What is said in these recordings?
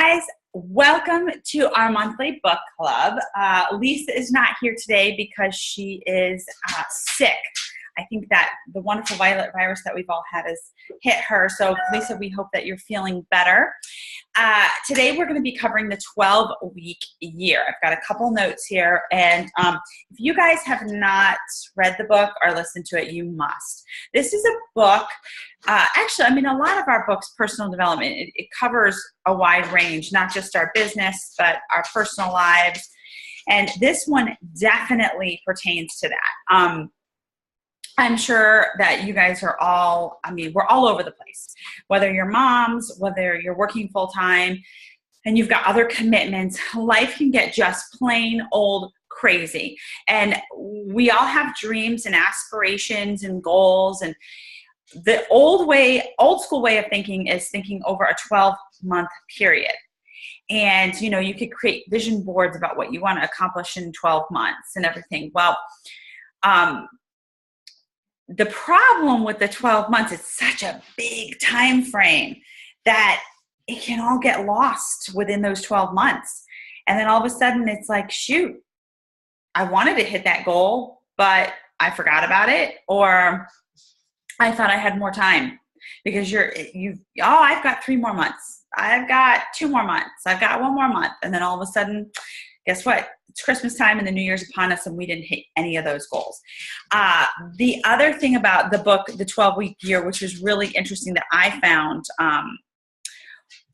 guys, welcome to our monthly book club. Lisa is not here today because she is sick. I think that the wonderful violet virus that we've all had has hit her. So Lisa, we hope that you're feeling better. Today we're going to be covering the 12-week year. I've got a couple notes here, and if you guys have not read the book or listened to it, you must. This is a book, actually, a lot of our books, personal development, it covers a wide range, not just our business, but our personal lives. And this one definitely pertains to that. I'm sure that you guys are all, we're all over the place. Whether you're moms, whether you're working full-time, and you've got other commitments, life can get just plain old crazy. And we all have dreams and aspirations and goals. And the old school way of thinking is thinking over a 12-month period. And, you could create vision boards about what you want to accomplish in 12 months and everything. Well, the problem with the 12 months, it's such a big time frame that it can all get lost within those 12 months. And then all of a sudden it's like, shoot, I wanted to hit that goal, but I forgot about it. Or I thought I had more time because I've got 3 more months. I've got 2 more months. I've got 1 more month. And then all of a sudden, guess what? It's Christmas time and the New Year's upon us, and we didn't hit any of those goals. The other thing about the book, The 12-Week Year, which was really interesting that I found,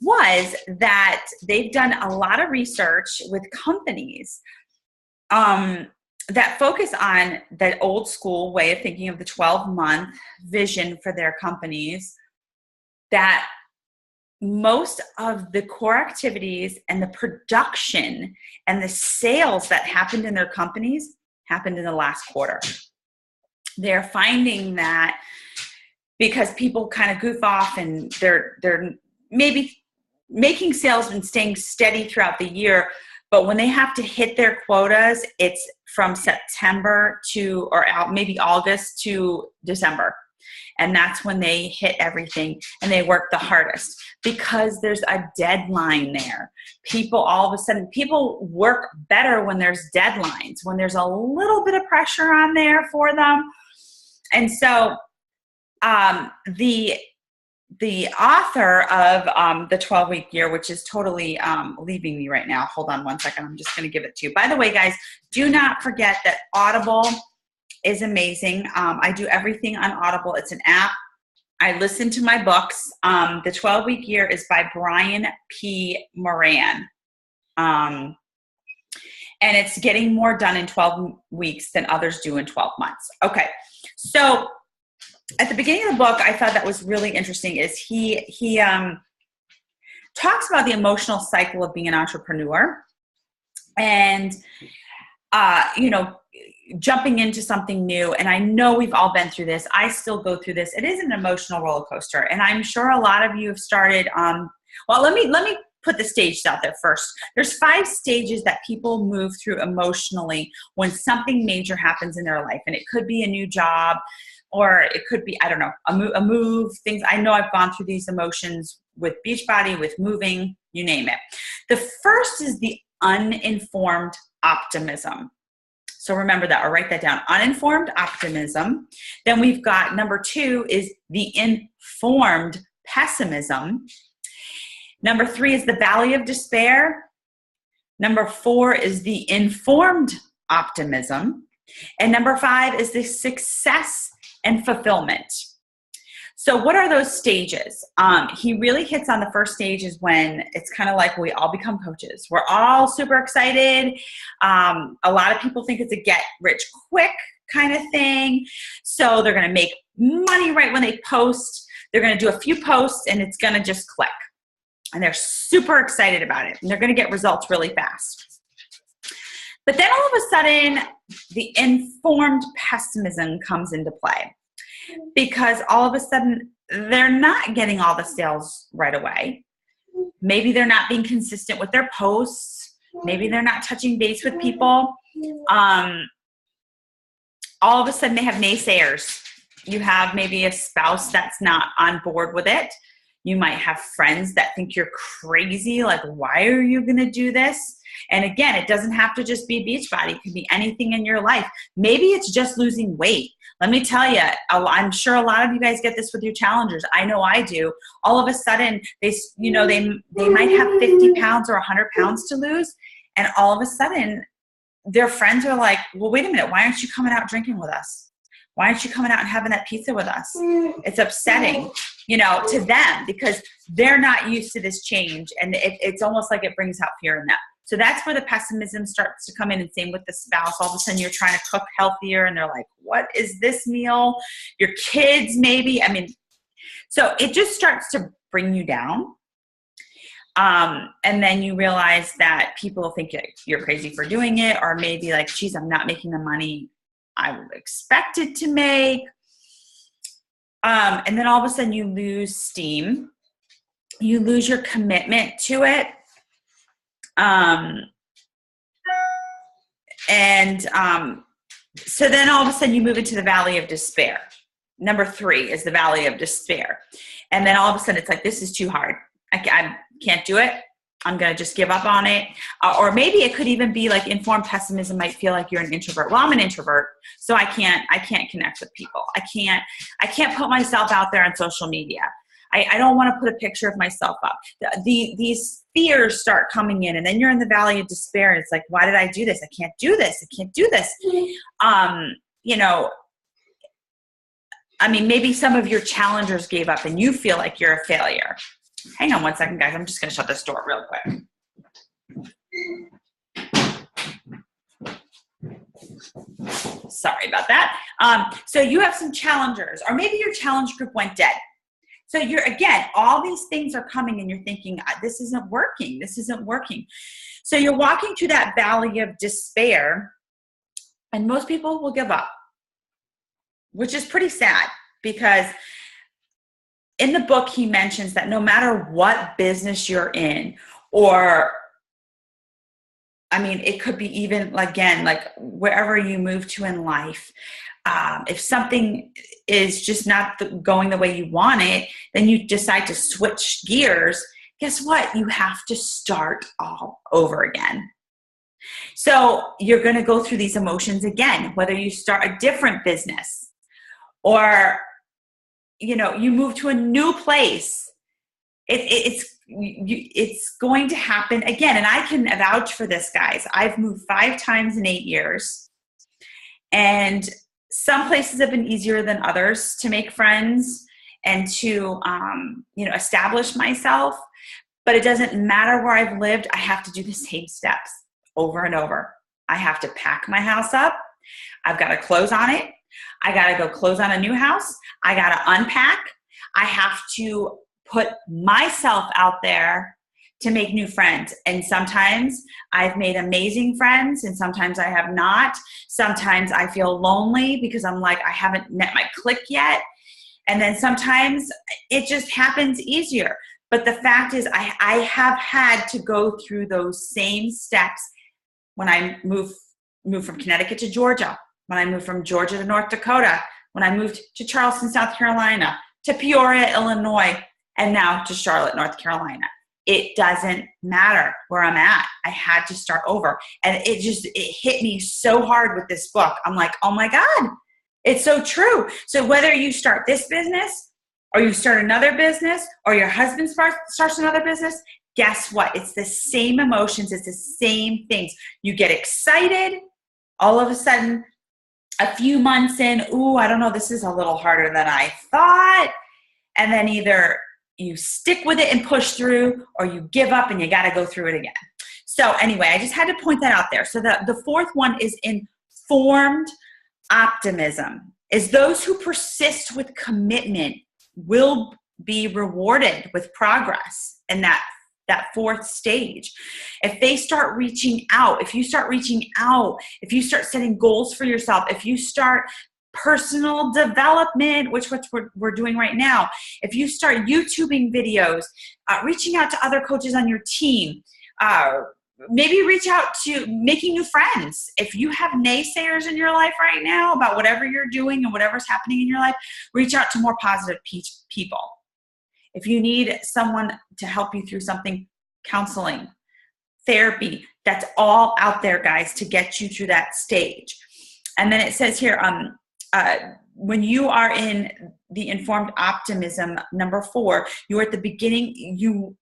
was that they've done a lot of research with companies that focus on that old school way of thinking of the 12-month vision for their companies, that most of the core activities and the production and the sales that happened in their companies happened in the last quarter. They're finding that because people kind of goof off and they're maybe making sales and staying steady throughout the year, but when they have to hit their quotas, it's from September to, or maybe August to December. And that's when they hit everything and they work the hardest because there's a deadline there. All of a sudden, people work better when there's deadlines, when there's a little bit of pressure on there for them. And so the author of the 12-Week Year, which is totally leaving me right now. Hold on one second. I'm just going to give it to you. By the way, guys, do not forget that Audible is amazing. I do everything on Audible. It's an app. I listen to my books. The 12-Week Year is by Brian P. Moran. And it's getting more done in 12 weeks than others do in 12 months. Okay. So at the beginning of the book, I thought that was really interesting is he talks about the emotional cycle of being an entrepreneur and, jumping into something new. And I know we've all been through this. I still go through this. It is an emotional roller coaster. And I'm sure a lot of you have started, let me put the stages out there first. There's 5 stages that people move through emotionally when something major happens in their life. And it could be a new job, or it could be, a move, things. I know I've gone through these emotions with Beachbody, with moving, you name it. The first is the uninformed optimism. So remember that, or write that down, uninformed optimism. Then we've got number 2 is the informed pessimism. Number 3 is the valley of despair. Number 4 is the informed optimism. And number 5 is the success and fulfillment. So what are those stages? He really hits on the first stage is when it's kind of like we all become coaches. We're all super excited. A lot of people think it's a get rich quick kind of thing. So they're going to make money right when they post. They're going to do a few posts and it's going to just click. And they're super excited about it. And they're going to get results really fast. But then all of a sudden, the informed pessimism comes into play. Because all of a sudden, they're not getting all the sales right away. Maybe they're not being consistent with their posts. Maybe they're not touching base with people. All of a sudden, they have naysayers. You have maybe a spouse that's not on board with it. You might have friends that think you're crazy. Like, why are you going to do this? And again, it doesn't have to just be Beachbody. It can be anything in your life. Maybe it's just losing weight. Let me tell you, I'm sure a lot of you guys get this with your challengers. I know I do. All of a sudden, they might have 50 pounds or 100 pounds to lose. And all of a sudden, their friends are like, well, wait a minute. Why aren't you coming out drinking with us? Why aren't you coming out and having that pizza with us? It's upsetting, to them because they're not used to this change. And it's almost like it brings out fear in them. So that's where the pessimism starts to come in, and same with the spouse. All of a sudden you're trying to cook healthier and they're like, what is this meal? Your kids maybe. So it just starts to bring you down. And then you realize that people think you're crazy for doing it, or maybe like, geez, I'm not making the money I expected to make. And then all of a sudden you lose steam. You lose your commitment to it. So then all of a sudden you move into the valley of despair. Number 3 is the valley of despair. And then all of a sudden it's like, this is too hard. I can't do it. I'm going to just give up on it. Or maybe it could even be like informed pessimism might feel like you're an introvert. Well, I'm an introvert, so I can't connect with people. I can't put myself out there on social media. I don't want to put a picture of myself up. These fears start coming in, and then you're in the valley of despair. And it's like, why did I do this? I can't do this. I can't do this. Maybe some of your challengers gave up and you feel like you're a failure. Hang on one second, guys. I'm just going to shut this door real quick. Sorry about that. So you have some challengers, or maybe your challenge group went dead. So all these things are coming and you're thinking, this isn't working. This isn't working. So you're walking through that valley of despair, and most people will give up, which is pretty sad, because in the book, he mentions that no matter what business you're in, or it could be even, again, like wherever you move to in life, if something is just not going the way you want it, then you decide to switch gears. Guess what? You have to start all over again. So you're going to go through these emotions again, whether you start a different business or, you move to a new place. It's going to happen again. And I can vouch for this, guys. I've moved 5 times in 8 years. And some places have been easier than others to make friends and to, establish myself. But it doesn't matter where I've lived. I have to do the same steps over and over. I have to pack my house up. I've got to close on it. I got to go close on a new house. I got to unpack. I have to put myself out there to make new friends. And sometimes I've made amazing friends, and sometimes I have not. Sometimes I feel lonely because I'm like, I haven't met my clique yet. And then sometimes it just happens easier. But the fact is, I have had to go through those same steps when I moved from Connecticut to Georgia, when I moved from Georgia to North Dakota, when I moved to Charleston, South Carolina, to Peoria, Illinois, and now to Charlotte, North Carolina. It doesn't matter where I'm at. I had to start over. And it hit me so hard with this book. I'm like, oh my God, it's so true. So whether you start this business or you start another business or your husband starts another business, guess what? It's the same emotions. It's the same things. You get excited. All of a sudden, a few months in, I don't know, this is a little harder than I thought. And then either you stick with it and push through, or you give up and you got to go through it again. So anyway, I just had to point that out there. So the 4th one is informed optimism. Is those who persist with commitment will be rewarded with progress in that 4th stage. If they start reaching out, if you start setting goals for yourself, if you start personal development, which we're doing right now, if you start YouTubing videos, reaching out to other coaches on your team, maybe reach out to making new friends. If you have naysayers in your life right now about whatever you're doing and whatever's happening in your life, reach out to more positive people. If you need someone to help you through something, counseling, therapy, that's all out there, guys, to get you through that stage. And then it says here, when you are in the informed optimism, number 4, you are at the beginning, you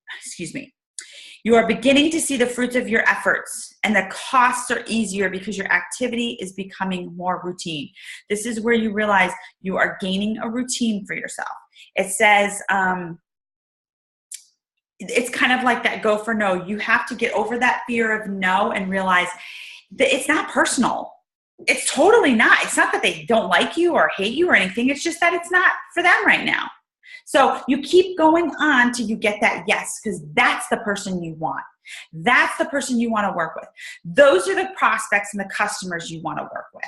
are beginning to see the fruits of your efforts, and the costs are easier because your activity is becoming more routine. This is where you realize you are gaining a routine for yourself. It says, it's kind of like that go for no. You have to get over that fear of no and realize that it's not personal. It's totally not. It's not that they don't like you or hate you or anything. It's just that it's not for them right now. So you keep going on till you get that yes, because that's the person you want. That's the person you want to work with. Those are the prospects and the customers you want to work with.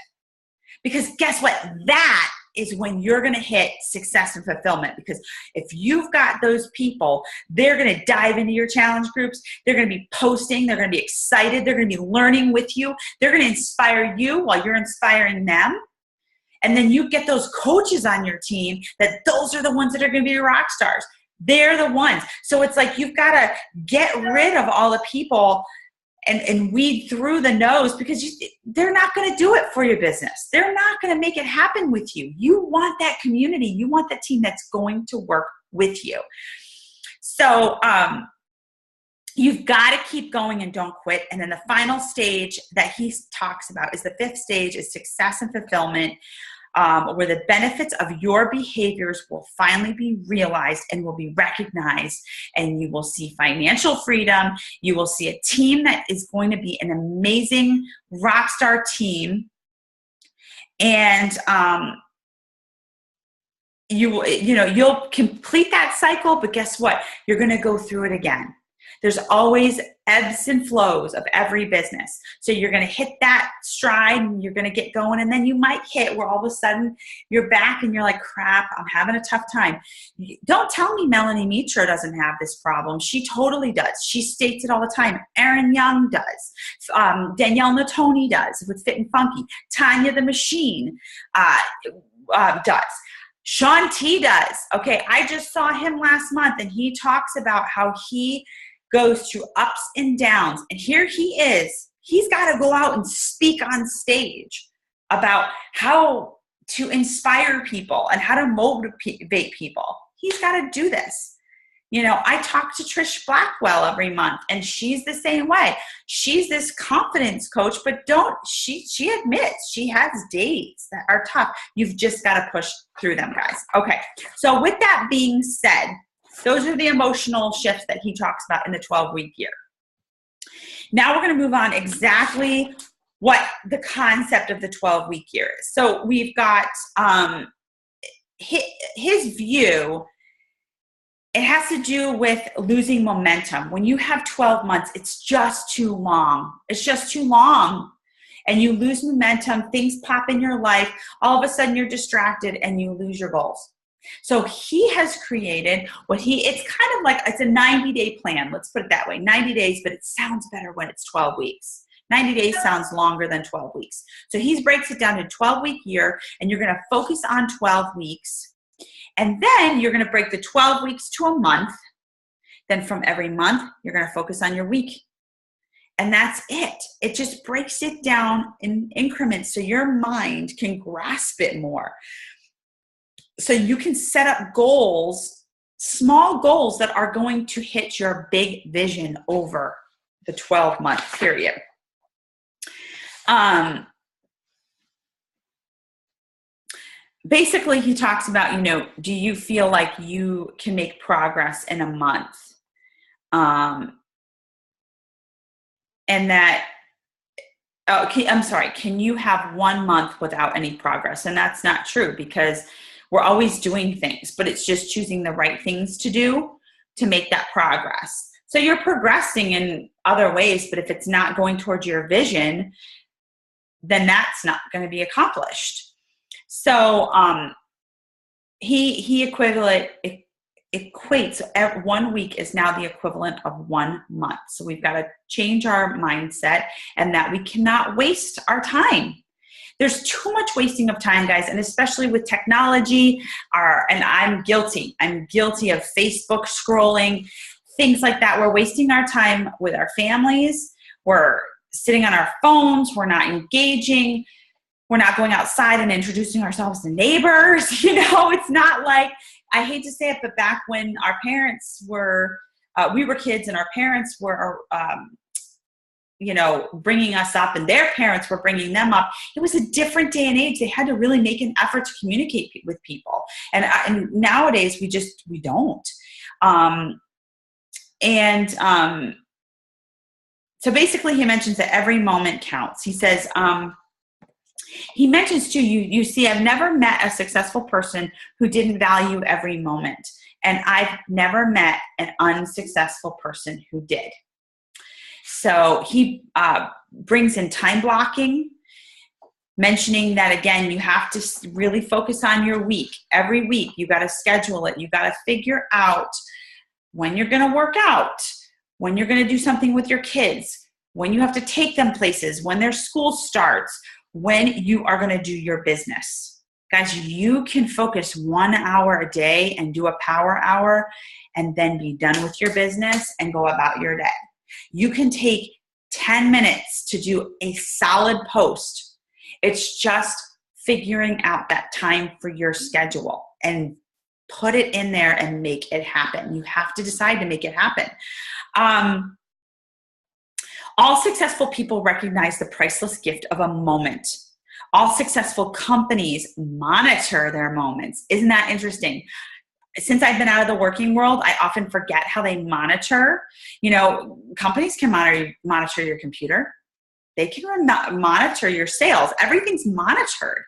Because guess what? That is when you're going to hit success and fulfillment. Because if you've got those people, they're going to dive into your challenge groups. They're going to be posting. They're going to be excited. They're going to be learning with you. They're going to inspire you while you're inspiring them. And then you get those coaches on your team that those are the ones that are going to be your rock stars. They're the ones. So it's like you've got to get rid of all the people and weed through the no's, because they're not going to do it for your business. They're not going to make it happen with you. You want that community. You want that team that's going to work with you. So you've got to keep going and don't quit. And then the final stage that he talks about is the 5th stage is success and fulfillment, where the benefits of your behaviors will finally be realized and will be recognized, and you will see financial freedom. You will see a team that is going to be an amazing rock star team, and you'll complete that cycle. But guess what? You're going to go through it again. There's always ebbs and flows of every business. So you're going to hit that stride and you're going to get going. And then you might hit where all of a sudden you're back and you're like, crap, I'm having a tough time. Don't tell me Melanie Mitra doesn't have this problem. She totally does. She states it all the time. Erin Young does. Danielle Natoni does with Fit and Funky. Tanya the Machine does. Sean T does. Okay, I just saw him last month and he talks about how he goes through ups and downs. And here he is. He's got to go out and speak on stage about how to inspire people and how to motivate people. He's got to do this. I talk to Trish Blackwell every month, and she's the same way. She's this confidence coach, but she admits she has days that are tough. You've just got to push through them, guys. Okay. So with that being said, those are the emotional shifts that he talks about in the 12-week year. Now we're going to move on exactly what the concept of the 12-week year is. So we've got his view. It has to do with losing momentum. When you have 12 months, it's just too long. It's just too long. And you lose momentum. Things pop in your life. All of a sudden, you're distracted and you lose your goals. So he has created it's kind of like, it's a 90-day plan. Let's put it that way. 90 days, but it sounds better when it's 12 weeks. 90 days sounds longer than 12 weeks. So he breaks it down to a 12-week year, and you're going to focus on 12 weeks. And then you're going to break the 12 weeks to a month. Then from every month, you're going to focus on your week. And that's it. It just breaks it down in increments so your mind can grasp it more. So you can set up goals, small goals that are going to hit your big vision over the 12-month period. Basically, he talks about, do you feel like you can make progress in a month? And that, can you have 1 month without any progress? And that's not true, because we're always doing things, but it's just choosing the right things to do to make that progress. So you're progressing in other ways, but if it's not going towards your vision, then that's not going to be accomplished. So he equates 1 week is now the equivalent of 1 month. So we've got to change our mindset, and that we cannot waste our time. There's too much wasting of time, guys, and especially with technology. And I'm guilty. I'm guilty of Facebook scrolling, things like that. We're wasting our time with our families. We're sitting on our phones. We're not engaging. We're not going outside and introducing ourselves to neighbors. It's not like, I hate to say it, but back when our parents were, we were kids and our parents were, bringing us up and their parents were bringing them up, it was a different day and age. They had to really make an effort to communicate with people. And nowadays we don't. So basically he mentions that every moment counts. He says, he mentions too, you see, I've never met a successful person who didn't value every moment. And I've never met an unsuccessful person who did. So he brings in time blocking, mentioning that, again, you have to really focus on your week. Every week, you got to schedule it. You got to figure out when you're going to work out, when you're going to do something with your kids, when you have to take them places, when their school starts, when you are going to do your business. Guys, you can focus 1 hour a day and do a power hour and then be done with your business and go about your day. You can take 10 minutes to do a solid post. It's just figuring out that time for your schedule and put it in there and make it happen. You have to decide to make it happen. All successful people recognize the priceless gift of a moment. All successful companies monitor their moments. Isn't that interesting? Since I've been out of the working world, I often forget how they monitor. Companies can monitor your computer. They can monitor your sales. Everything's monitored.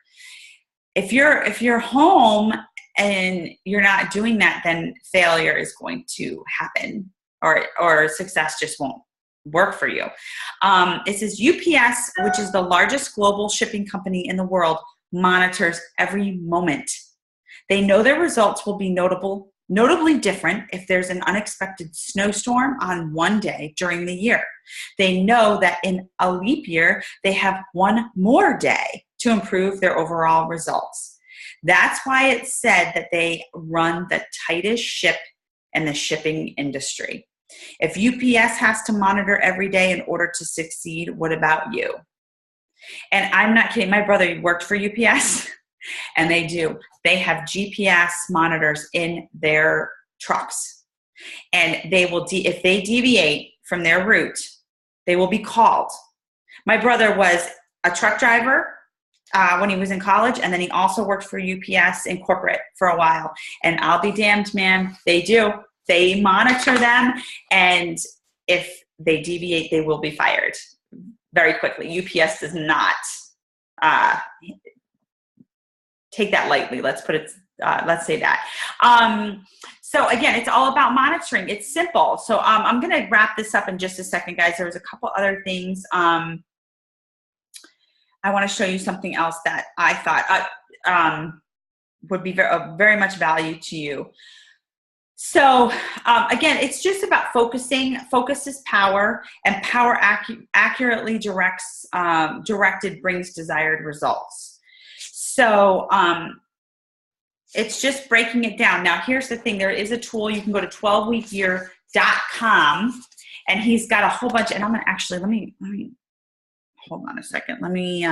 If you're home and you're not doing that, then failure is going to happen, or success just won't work for you. It says UPS, which is the largest global shipping company in the world, monitors every moment. They know their results will be notably different if there's an unexpected snowstorm on one day during the year. They know that in a leap year, they have one more day to improve their overall results. That's why it's said that they run the tightest ship in the shipping industry. If UPS has to monitor every day in order to succeed, what about you? And I'm not kidding. My brother worked for UPS, and they do. They have GPS monitors in their trucks, and they will, if they deviate from their route, they will be called. My brother was a truck driver when he was in college, and then he also worked for UPS in corporate for a while. And I'll be damned, man, they do. They monitor them, and if they deviate, they will be fired very quickly. UPS does not take that lightly. Let's say that. So again, it's all about monitoring. It's simple. So I'm going to wrap this up in just a second, guys. There was a couple other things. I want to show you something else that I thought would be very much value to you. So again, it's just about focusing. Focus is power, and power accurately directed brings desired results. So it's just breaking it down. Now, here's the thing. There is a tool. You can go to 12weekyear.com, and he's got a whole bunch. And I'm going to actually, let me hold on a second. Let me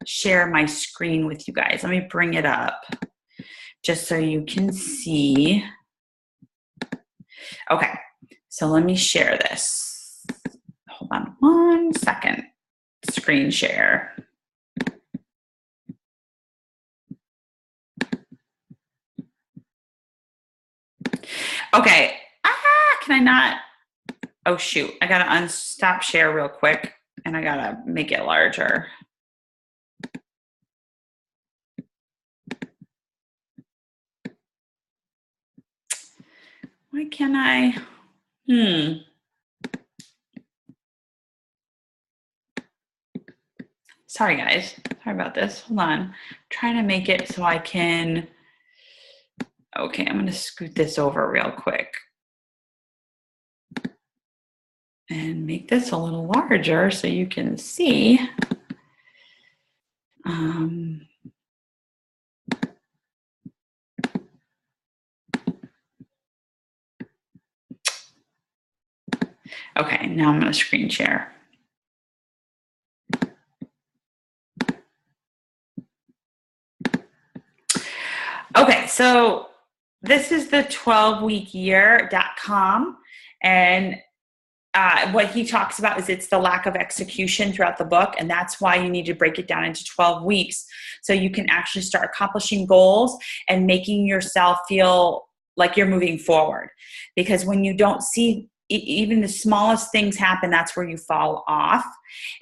share my screen with you guys. Let me bring it up just so you can see. Okay, so let me share this. Hold on 1 second. Screen share. Okay. Can I not? Oh, shoot. I got to unstop share real quick, and I got to make it larger. Why can't I? Sorry, guys. Sorry about this. Hold on. I'm trying to make it so I can. Okay, I'm going to scoot this over real quick and make this a little larger so you can see. Um, okay, now I'm going to screen share. Okay, so this is the 12weekyear.com, and what he talks about is it's the lack of execution throughout the book, and that's why you need to break it down into 12 weeks so you can actually start accomplishing goals and making yourself feel like you're moving forward. Because when you don't see even the smallest things happen, that's where you fall off.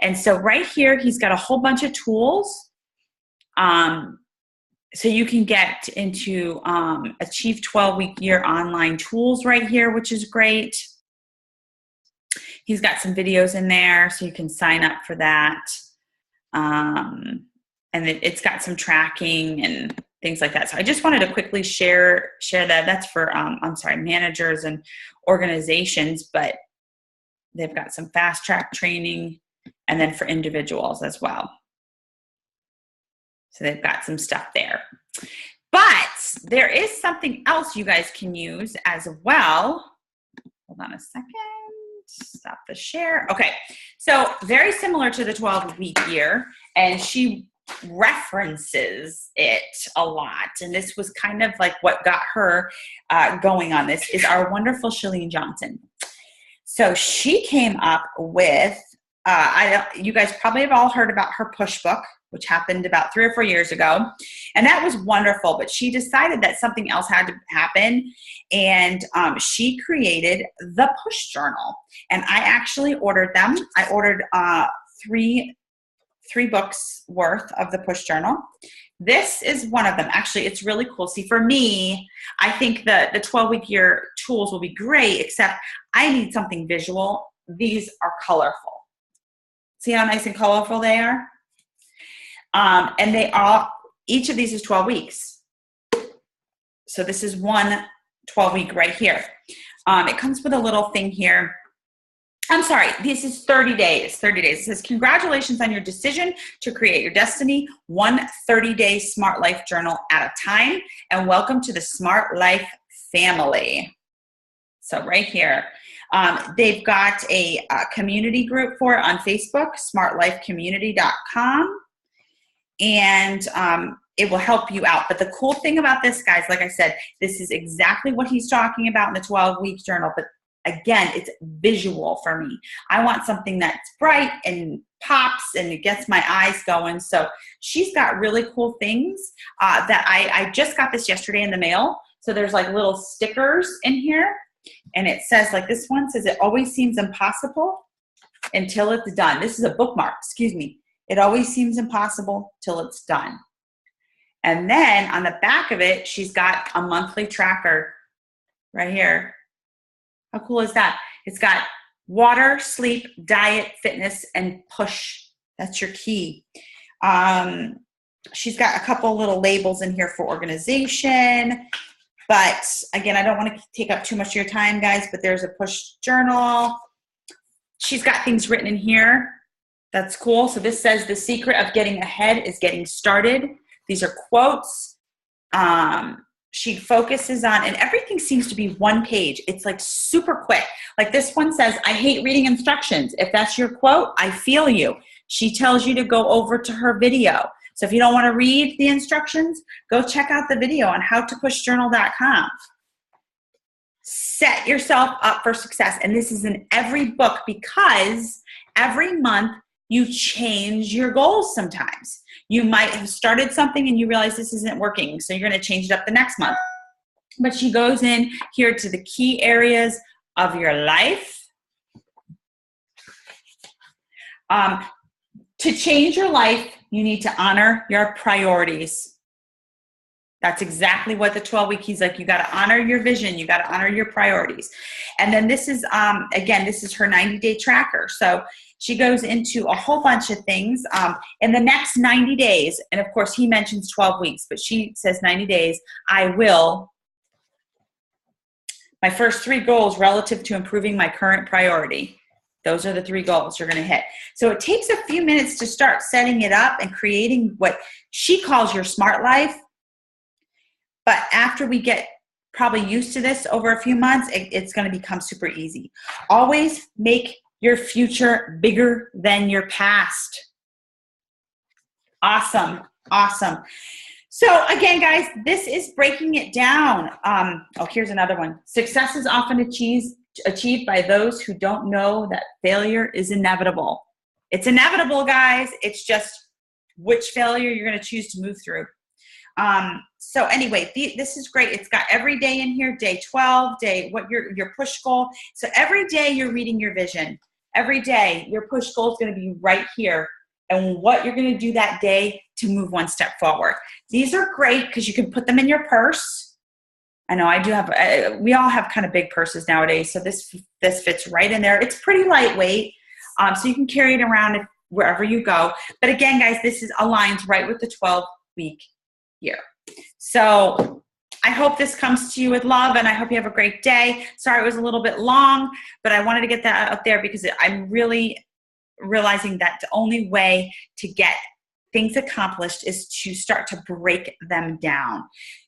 And so right here, he's got a whole bunch of tools. So you can get into Achieve 12-Week Year online tools right here, which is great. He's got some videos in there, so you can sign up for that. And it's got some tracking and things like that. So I just wanted to quickly share that. That's for, managers and organizations, but they've got some fast track training and then for individuals as well. So they've got some stuff there. But there is something else you guys can use as well. Hold on a second. Stop the share. Okay. So very similar to the 12-week year, and she references it a lot. And this was kind of like what got her going on this, is our wonderful Chalene Johnson. So she came up with, you guys probably have all heard about her push book, which happened about 3 or 4 years ago. And that was wonderful, but she decided that something else had to happen. And she created the push journal. And I actually ordered them. I ordered three books worth of the push journal. This is one of them. Actually, it's really cool. See, for me, I think the 12-week year tools will be great, except I need something visual. These are colorful. See how nice and colorful they are? And they all, each of these is 12 weeks. So this is one 12-week right here. It comes with a little thing here. I'm sorry, this is 30 days, 30 days. It says, congratulations on your decision to create your destiny, one 30-day Smart Life journal at a time, and welcome to the Smart Life family. So right here, they've got a community group for it on Facebook, smartlifecommunity.com. And it will help you out. But the cool thing about this, guys, like I said, this is exactly what he's talking about in the 12-week journal. But again, it's visual for me. I want something that's bright and pops and it gets my eyes going. So she's got really cool things that I just got this yesterday in the mail. So there's like little stickers in here. And it says, like this one says, it always seems impossible until it's done. This is a bookmark, excuse me. It always seems impossible till it's done. And then on the back of it, she's got a monthly tracker right here. How cool is that? It's got water, sleep, diet, fitness, and push. That's your key. She's got a couple little labels in here for organization. But again, I don't want to take up too much of your time, guys, but there's a push journal. She's got things written in here. That's cool. So this says the secret of getting ahead is getting started. These are quotes. She focuses on, and everything seems to be one page. It's like super quick. Like this one says, I hate reading instructions. If that's your quote, I feel you. She tells you to go over to her video. So if you don't want to read the instructions, go check out the video on howtopushjournal.com. Set yourself up for success. And this is in every book because every month you change your goals sometimes. You might have started something and you realize this isn't working, so you're going to change it up the next month. But she goes in here to the key areas of your life. To change your life, you need to honor your priorities. That's exactly what the 12-week, he's like, you got to honor your vision. You got to honor your priorities. And then this is, again, this is her 90-day tracker. So she goes into a whole bunch of things. In the next 90 days, and of course he mentions 12 weeks, but she says 90 days, I will, my first 3 goals relative to improving my current priority. Those are the 3 goals you're going to hit. So it takes a few minutes to start setting it up and creating what she calls your smart life. But after we get probably used to this over a few months, it's going to become super easy. Always make your future bigger than your past. Awesome. Awesome. So again, guys, this is breaking it down. Here's another one. Success is often achieved by those who don't know that failure is inevitable. It's inevitable, guys. It's just which failure you're going to choose to move through. So anyway, this is great. It's got every day in here, day 12, what your push goal. So every day you're reading your vision. Every day your push goal is going to be right here and what you're going to do that day to move one step forward. These are great because you can put them in your purse. I know I do have, we all have kind of big purses nowadays. So this fits right in there. It's pretty lightweight. So you can carry it around wherever you go. But again, guys, this aligns right with the 12-week year. So I hope this comes to you with love, and I hope you have a great day. Sorry it was a little bit long, but I wanted to get that out there because I'm really realizing that the only way to get things accomplished is to start to break them down.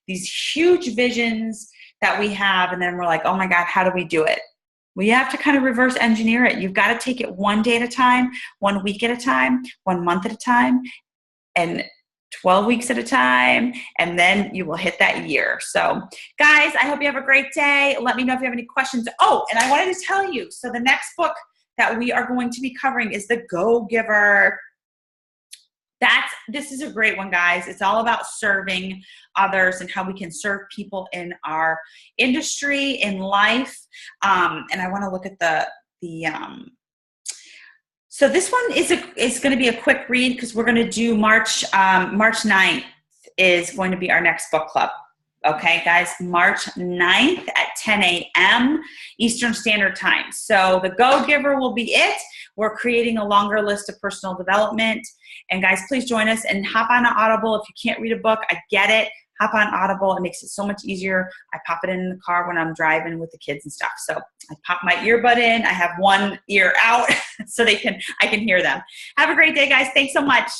These huge visions that we have, and then we're like, oh my God, how do we do it? We have to kind of reverse engineer it. You've got to take it one day at a time, 1 week at a time, 1 month at a time, and 12 weeks at a time, and then you will hit that year. So guys, I hope you have a great day. Let me know if you have any questions. Oh, and I wanted to tell you, so the next book that we are going to be covering is The Go-Giver. This is a great one, guys. It's all about serving others and how we can serve people in our industry, in life. And I want to look at so this one is going to be a quick read because we're going to do March 9th is going to be our next book club. Okay, guys, March 9th at 10 a.m. Eastern Standard Time. So The Go-Giver will be it. We're creating a longer list of personal development. And guys, please join us and hop on Audible. If you can't read a book, I get it. Hop on Audible. It makes it so much easier. I pop it in the car when I'm driving with the kids and stuff. So I pop my earbud in. I have one ear out so I can hear them. Have a great day, guys. Thanks so much.